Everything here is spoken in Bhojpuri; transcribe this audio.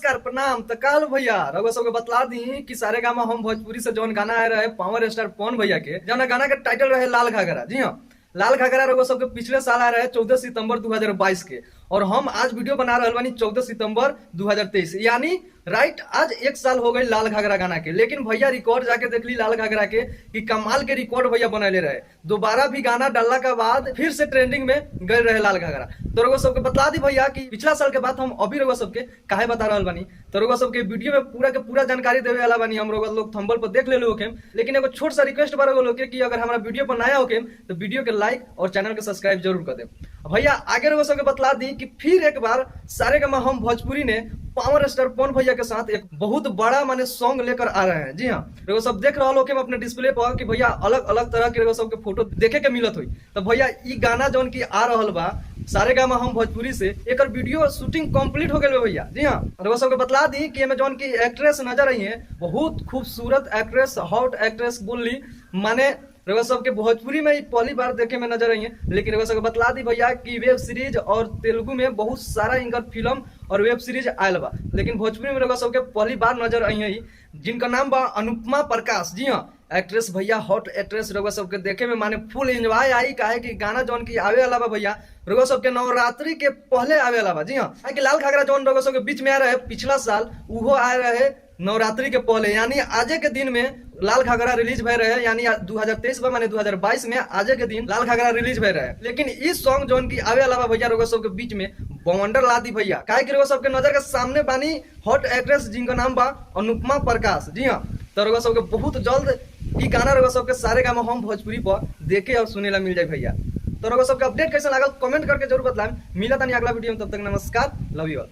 नमस्कार प्रणाम। तो काल भैया रघुआ सबके बतला दी कि सारे गामा हम भोजपुरी से जौन गाना आए रहे पावर स्टार पवन भैया के, जौन गाना के टाइटल रहे लाल घाघरा। जी हाँ, लाल घाघरा रघुआ सबके पिछले साल आ रहे 14 सितंबर 2022 के, और हम आज वीडियो बना रहे बानी 14 सितंबर 2023, यानी राइट आज एक साल हो गई लाल घाघरा गाना के। लेकिन भैया रिकॉर्ड जाके देख ली लाल घाघरा के कि कमाल के रिकॉर्ड भैया बनैले रहे। दोबारा भी गाना डालने के बाद फिर से ट्रेंडिंग में गए रहे लाल घाघरा। तो रघुआ सबके बतला दी भैया कि पिछला साल के बाद हम अभी रघुआ सबके काहे बता रहा बानी। तो रघुआ सबके वीडियो में पूरा के पूरा जानकारी देवे वाला बानी। हम लोग थंबनेल पर देख ले होके, लेकिन एगो छोट सा रिक्वेस्ट बा लोग के कि अगर हमारा वीडियो पर नया होके तो वीडियो के लाइक और चैनल के सब्सक्राइब जरूर कर दे। भैया आगे रघुआ सबके बतला दी कि फिर एक बार सारे गामा हम भोजपुरी ने पावर स्टार पवन भैया के साथ एक बहुत बड़ा माने सॉन्ग लेकर आ रहे हैं। जी हाँ, रघुआ सब देख रहा हो अपने डिस्प्ले पर कि भैया अलग अलग तरह के रघुआ सब के फोटो देखे के मिलत हुई। तो भैया ई गाना जौन की आ रहा बा सारे गामा हम भोजपुरी से, एक वीडियो शूटिंग कंप्लीट हो गए भैया। जी हाँ, रघुआ सबके बतला दी कि एमे जौन की एक्ट्रेस नजर आई है बहुत खूबसूरत एक्ट्रेस, हॉट एक्ट्रेस बोली, माने रघुआ सबके भोजपुरी में पहली बार देखे में नजर आई है। लेकिन रघुआ सबके बतला दी भैया कि वेब सीरीज और तेलुगु में बहुत सारा इनका फिल्म और वेब सीरीज आयल बा, लेकिन भोजपुरी में रघुआ सबके पहली बार नजर आई है, जिनका नाम बा अनुपमा प्रकाश। जी हाँ, एक्ट्रेस भैया हॉट एक्ट्रेस रघुआ सबके देखे में माने फुल एंजॉय आई। काहे कि गाना जौन की आवे वाला बा भैया रघुआ सबके नवरात्रि के पहले आवे वाला बा। जी हाँ, कि लाल घाघरा जौन रघुआ सबके बीच में आ रहे पिछला साल उहो आ रहे नवरात्रि के पहले, यानी आजे के दिन में लाल घाघरा रिलीज भय रहे, यानी 2023 में माने 2022 में आजे के दिन लाल घाघरा रिलीज भय रहे। लेकिन इस सॉन्ग जौन की आवे वाला भैया रघुआ सबके बीच में बवंडर ला दी भैया। काहे कि रघुआ सबके नजर के सामने बानी हॉट एक्ट्रेस जिनका नाम बा अनुपमा प्रकाश। जी हाँ, तो रघुआ सबके बहुत जल्द ई गाना रघुआ सबके सारे गामा हम भोजपुरी पर देखे और सुने ला मिल जाए भैया। तो रघुआ सबके अपडेट कैसे लागल कमेंट करके जरूर बतलाएं। मिला तानी अगला वीडियो में, तब तक नमस्कार, लव यू ऑल।